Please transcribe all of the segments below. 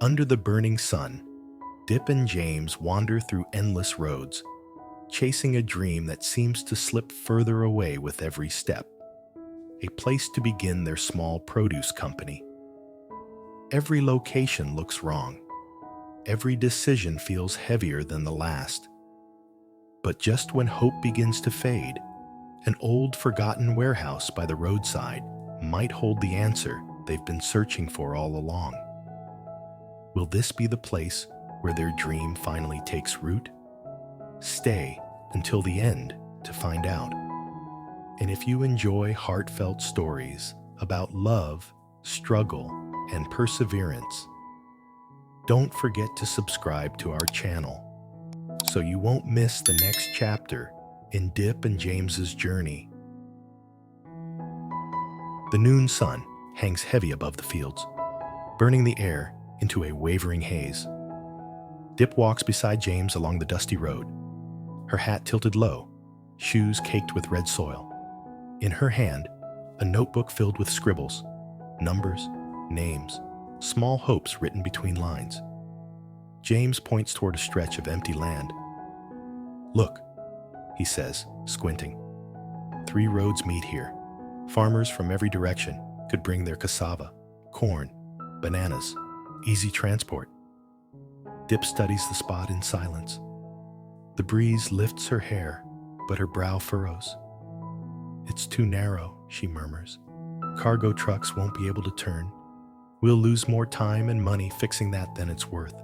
Under the burning sun, Diep and James wander through endless roads, chasing a dream that seems to slip further away with every step. A place to begin their small produce company. Every location looks wrong. Every decision feels heavier than the last. But just when hope begins to fade, an old forgotten warehouse by the roadside might hold the answer they've been searching for all along. Will this be the place where their dream finally takes root? Stay until the end to find out. And if you enjoy heartfelt stories about love, struggle, and perseverance, don't forget to subscribe to our channel so you won't miss the next chapter in Diep and James's journey. The noon sun hangs heavy above the fields, burning the air into a wavering haze. Diep walks beside James along the dusty road, her hat tilted low, shoes caked with red soil. In her hand, a notebook filled with scribbles, numbers, names, small hopes written between lines. James points toward a stretch of empty land. "Look," he says, squinting. 3 roads meet here. Farmers from every direction could bring their cassava, corn, bananas, easy transport. Diep studies the spot in silence. The breeze lifts her hair, but her brow furrows. "It's too narrow," she murmurs. "Cargo trucks won't be able to turn. We'll lose more time and money fixing that than it's worth."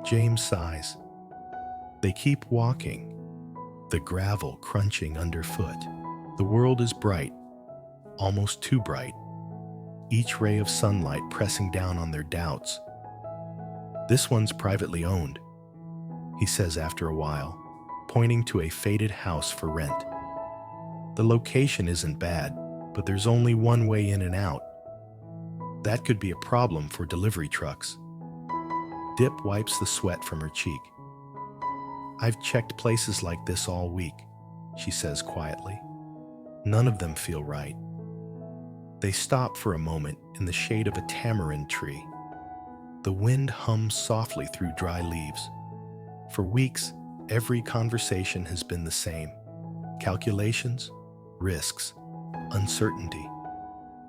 James sighs. They keep walking, the gravel crunching underfoot. The world is bright, almost too bright, each ray of sunlight pressing down on their doubts. "This one's privately owned," he says after a while, pointing to a faded house for rent. "The location isn't bad, but there's only one way in and out. That could be a problem for delivery trucks." Diep wipes the sweat from her cheek. "I've checked places like this all week," she says quietly. "None of them feel right." They stop for a moment in the shade of a tamarind tree. The wind hums softly through dry leaves. For weeks, every conversation has been the same. Calculations, risks, uncertainty.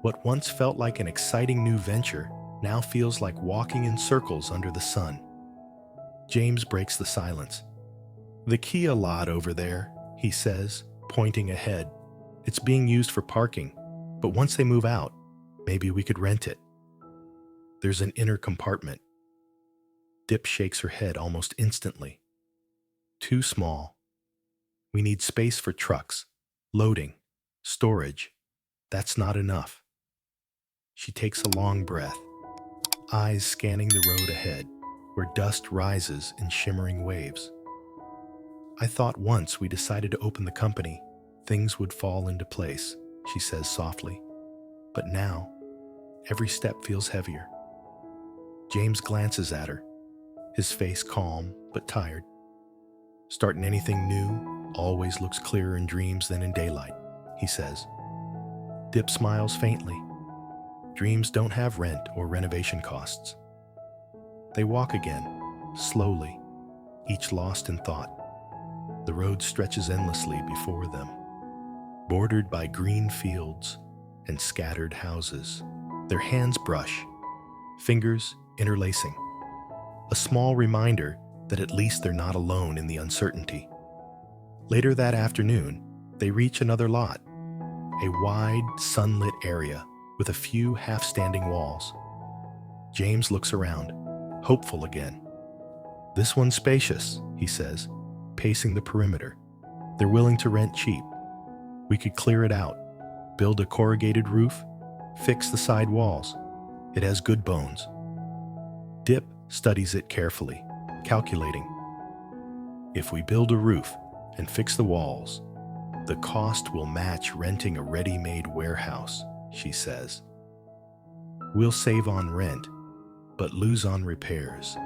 What once felt like an exciting new venture now feels like walking in circles under the sun. James breaks the silence. "The Kia lot over there," he says, pointing ahead. "It's being used for parking, but once they move out, maybe we could rent it." There's an inner compartment. Diep shakes her head almost instantly. "Too small. We need space for trucks, loading, storage. That's not enough." She takes a long breath, eyes scanning the road ahead, where dust rises in shimmering waves. "I thought once we decided to open the company, things would fall into place," she says softly. "But now, every step feels heavier." James glances at her, his face calm but tired. "Starting anything new always looks clearer in dreams than in daylight," he says. Diep smiles faintly. Dreams don't have rent or renovation costs. They walk again, slowly, each lost in thought. The road stretches endlessly before them, bordered by green fields and scattered houses. Their hands brush, fingers interlacing. A small reminder that at least they're not alone in the uncertainty. Later that afternoon, they reach another lot, a wide, sunlit area with a few half-standing walls. James looks around, hopeful again. "This one's spacious," he says, pacing the perimeter. "They're willing to rent cheap. We could clear it out, build a corrugated roof, fix the side walls. It has good bones." Diep studies it carefully, calculating. "If we build a roof and fix the walls, the cost will match renting a ready-made warehouse," she says. "We'll save on rent, but lose on repairs.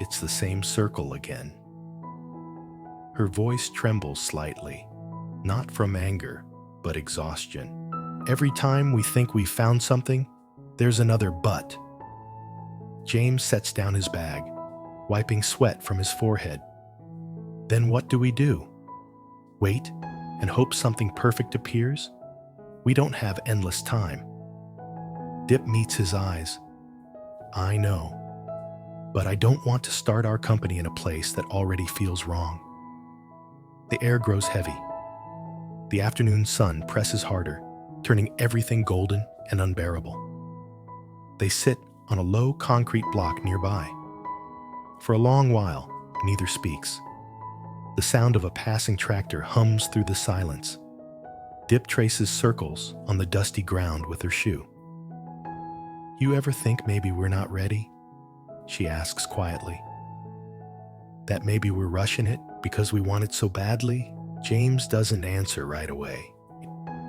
It's the same circle again." Her voice trembles slightly, not from anger, but exhaustion. "Every time we think we've found something, there's another but." James sets down his bag, wiping sweat from his forehead. Then what do we do? Wait and hope something perfect appears? We don't have endless time. Diep meets his eyes. I know, but I don't want to start our company in a place that already feels wrong. The air grows heavy. The afternoon sun presses harder, turning everything golden and unbearable. They sit on a low concrete block nearby. For a long while, neither speaks. The sound of a passing tractor hums through the silence. Diep traces circles on the dusty ground with her shoe. You ever think maybe we're not ready? She asks quietly. That maybe we're rushing it because we want it so badly? James doesn't answer right away.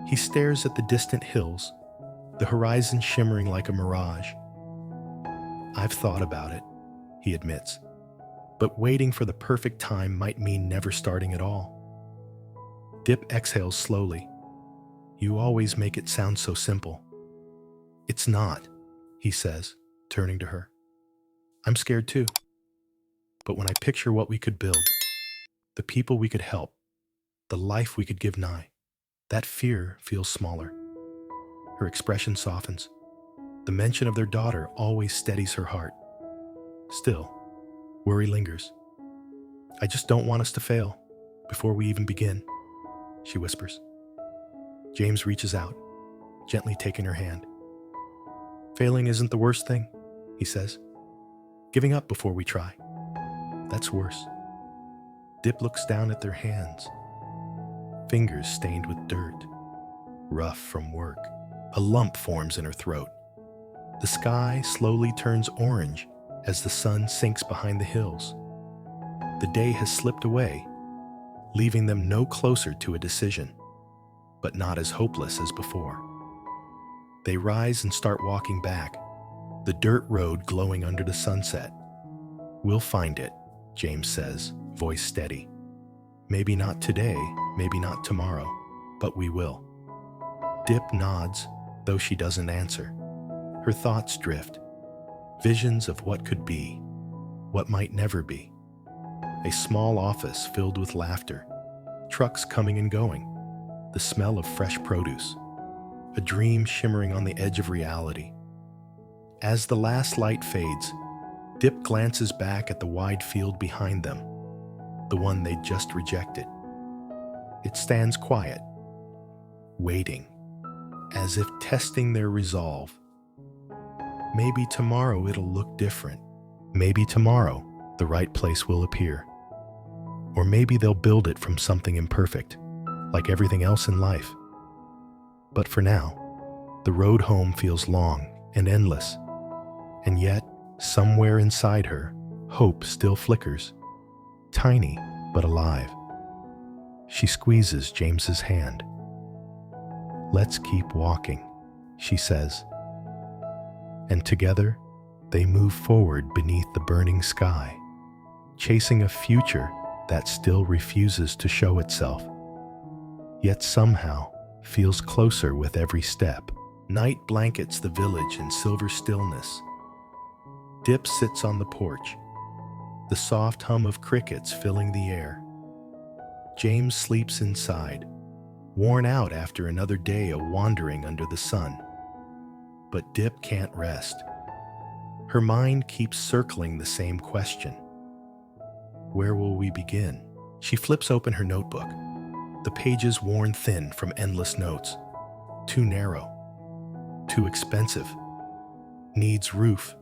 He stares at the distant hills, the horizon shimmering like a mirage. I've thought about it, he admits, but waiting for the perfect time might mean never starting at all. Diep exhales slowly. You always make it sound so simple. It's not, he says, turning to her. I'm scared too. But when I picture what we could build, the people we could help, the life we could give nigh, that fear feels smaller. Her expression softens. The mention of their daughter always steadies her heart. Still, worry lingers. I just don't want us to fail before we even begin, she whispers. James reaches out, gently taking her hand. Failing isn't the worst thing, he says. Giving up before we try, that's worse. Diep looks down at their hands. Fingers stained with dirt, rough from work. A lump forms in her throat. The sky slowly turns orange as the sun sinks behind the hills. The day has slipped away, leaving them no closer to a decision, but not as hopeless as before. They rise and start walking back, the dirt road glowing under the sunset. We'll find it, James says, voice steady. Maybe not today, maybe not tomorrow, but we will. Diep nods, though she doesn't answer. Her thoughts drift. Visions of what could be, what might never be. A small office filled with laughter, trucks coming and going, the smell of fresh produce, a dream shimmering on the edge of reality. As the last light fades, Diep glances back at the wide field behind them, the one they'd just rejected. It stands quiet, waiting, as if testing their resolve. Maybe tomorrow it'll look different. Maybe tomorrow the right place will appear. Or maybe they'll build it from something imperfect, like everything else in life. But for now, the road home feels long and endless. And yet, somewhere inside her, hope still flickers, tiny but alive. She squeezes James's hand. Let's keep walking, she says. And together, they move forward beneath the burning sky, chasing a future that still refuses to show itself, yet somehow feels closer with every step. Night blankets the village in silver stillness. Diep sits on the porch, the soft hum of crickets filling the air. James sleeps inside, worn out after another day of wandering under the sun. But Diep can't rest. Her mind keeps circling the same question. Where will we begin? She flips open her notebook, the pages worn thin from endless notes. Too narrow, too expensive, needs roof.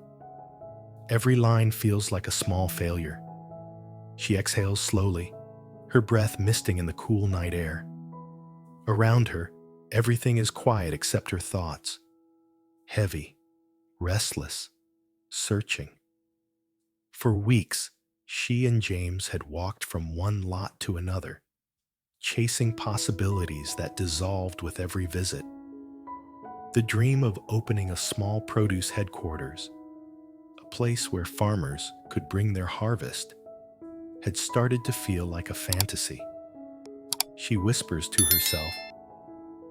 Every line feels like a small failure. She exhales slowly, her breath misting in the cool night air. Around her, everything is quiet except her thoughts. Heavy, restless, searching. For weeks, she and James had walked from one lot to another, chasing possibilities that dissolved with every visit. The dream of opening a small produce headquarters, a place where farmers could bring their harvest, had started to feel like a fantasy. She whispers to herself,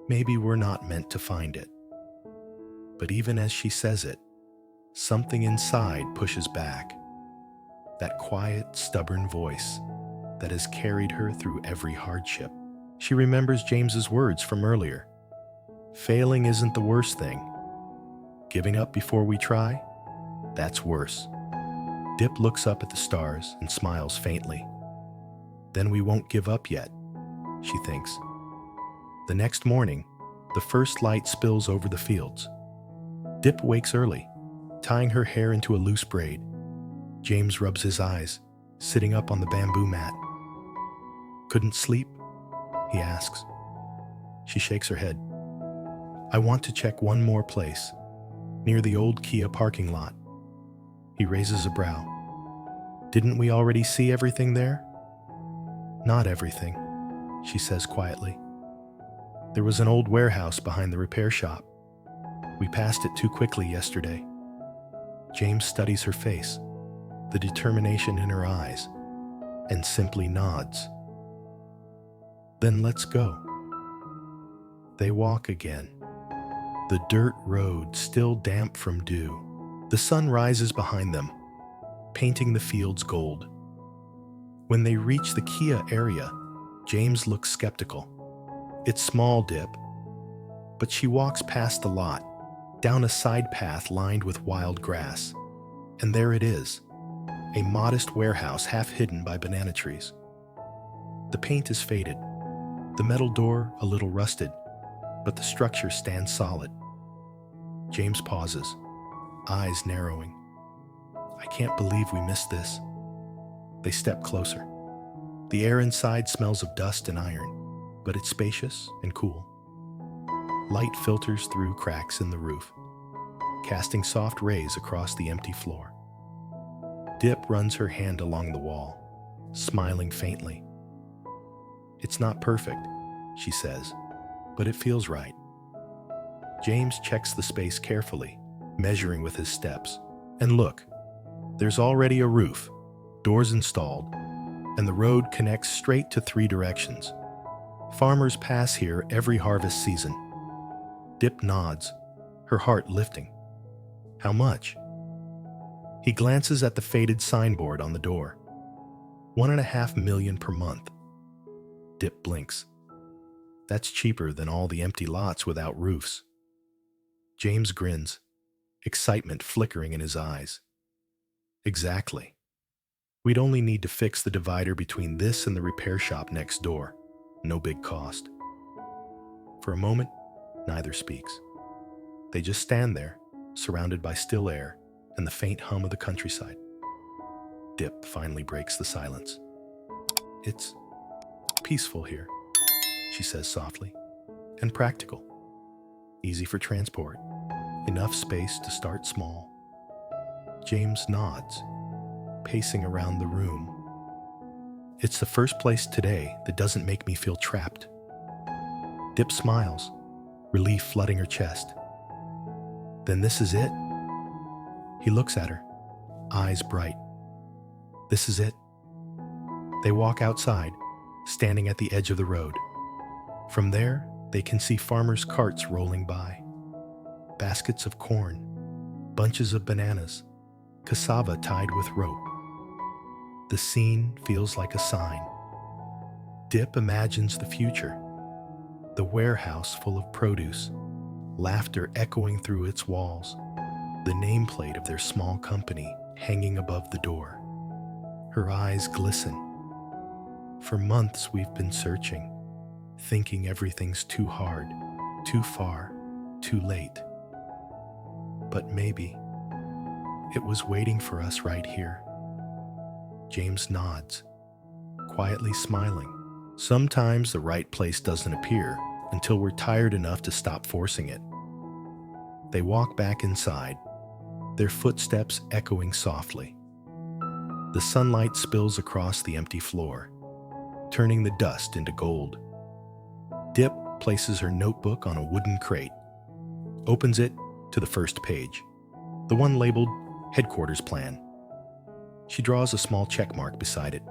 maybe we're not meant to find it. But even as she says it, Something inside pushes back. That quiet, stubborn voice that has carried her through every hardship. She remembers James's words from earlier. Failing isn't the worst thing. Giving up before we try? That's worse. Diep looks up at the stars and smiles faintly. Then we won't give up yet, she thinks. The next morning, the first light spills over the fields. Diep wakes early, tying her hair into a loose braid. James rubs his eyes, sitting up on the bamboo mat. Couldn't sleep? He asks. She shakes her head. I want to check one more place, near the old Kia parking lot. He raises a brow. Didn't we already see everything there? Not everything, she says quietly. There was an old warehouse behind the repair shop. We passed it too quickly yesterday. James studies her face, the determination in her eyes, and simply nods. Then let's go. They walk again. The dirt road still damp from dew. The sun rises behind them, painting the fields gold. When they reach the Kia area, James looks skeptical. It's small, Diep. But she walks past the lot, down a side path lined with wild grass. And there it is, a modest warehouse half hidden by banana trees. The paint is faded, the metal door a little rusted, but the structure stands solid. James pauses, eyes narrowing. I can't believe we missed this. They step closer. The air inside smells of dust and iron, but it's spacious and cool. Light filters through cracks in the roof, casting soft rays across the empty floor. Diep runs her hand along the wall, smiling faintly. It's not perfect, she says, but it feels right. James checks the space carefully, measuring with his steps. And look, there's already a roof, doors installed, and the road connects straight to 3 directions. Farmers pass here every harvest season. Diep nods, her heart lifting. How much? He glances at the faded signboard on the door. $1.5 million per month. Diep blinks. That's cheaper than all the empty lots without roofs. James grins, excitement flickering in his eyes. Exactly. We'd only need to fix the divider between this and the repair shop next door. No big cost. For a moment, neither speaks. They just stand there, surrounded by still air and the faint hum of the countryside. Diep finally breaks the silence. It's peaceful here, she says softly, and practical. Easy for transport. Enough space to start small. James nods, pacing around the room. It's the first place today that doesn't make me feel trapped. Diep smiles, relief flooding her chest. Then this is it? He looks at her, eyes bright. This is it. They walk outside, standing at the edge of the road. From there, they can see farmers' carts rolling by. Baskets of corn, bunches of bananas, cassava tied with rope. The scene feels like a sign. Diep imagines the future. The warehouse full of produce, laughter echoing through its walls, the nameplate of their small company hanging above the door. Her eyes glisten. For months we've been searching, thinking everything's too hard, too far, too late. But maybe it was waiting for us right here. James nods, quietly smiling. Sometimes the right place doesn't appear until we're tired enough to stop forcing it. They walk back inside, their footsteps echoing softly. The sunlight spills across the empty floor, turning the dust into gold. Diep places her notebook on a wooden crate, opens it to the first page, the one labeled Headquarters Plan. She draws a small check mark beside it.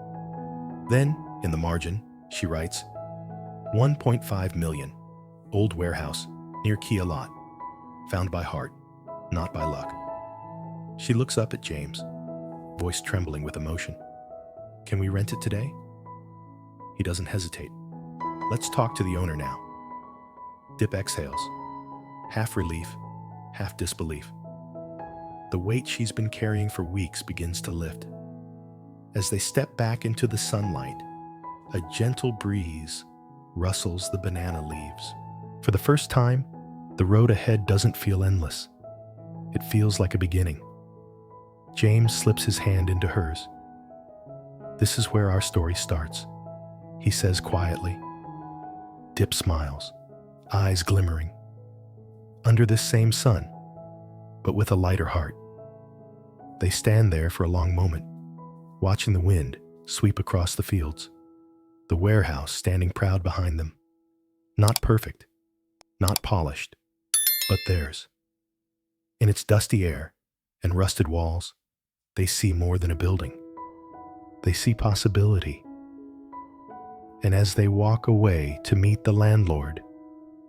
Then, in the margin, she writes, 1.5 million, old warehouse, near Kia lot, found by heart, not by luck. She looks up at James, voice trembling with emotion. Can we rent it today? He doesn't hesitate. Let's talk to the owner now. Diep exhales, half relief, half disbelief. The weight she's been carrying for weeks begins to lift. As they step back into the sunlight, a gentle breeze rustles the banana leaves. For the first time, the road ahead doesn't feel endless. It feels like a beginning. James slips his hand into hers. This is where our story starts, he says quietly. Diep smiles, eyes glimmering. Under this same sun, but with a lighter heart. They stand there for a long moment, watching the wind sweep across the fields, the warehouse standing proud behind them. Not perfect, not polished, but theirs. In its dusty air and rusted walls, they see more than a building. They see possibility. And as they walk away to meet the landlord,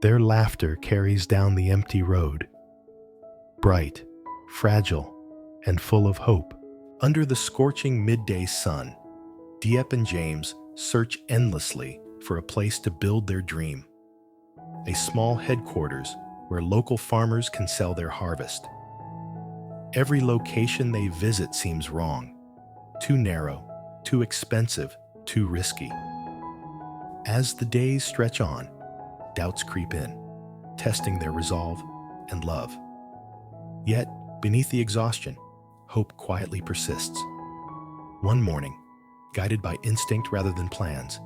their laughter carries down the empty road, bright, fragile, and full of hope. Under the scorching midday sun, Diep and James search endlessly for a place to build their dream. A small headquarters where local farmers can sell their harvest. Every location they visit seems wrong, too narrow, too expensive, too risky. As the days stretch on, doubts creep in, testing their resolve and love. Yet, beneath the exhaustion, hope quietly persists. One morning, guided by instinct rather than plans,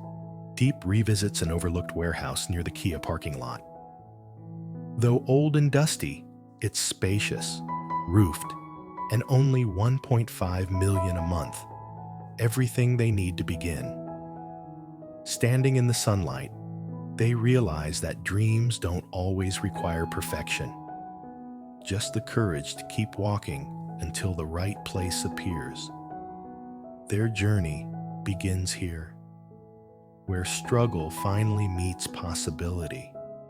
Diep revisits an overlooked warehouse near the Kia parking lot. Though old and dusty, it's spacious, roofed, and only $1.5 million a month. Everything they need to begin. Standing in the sunlight, they realize that dreams don't always require perfection. Just the courage to keep walking until the right place appears. Their journey begins here, where struggle finally meets possibility.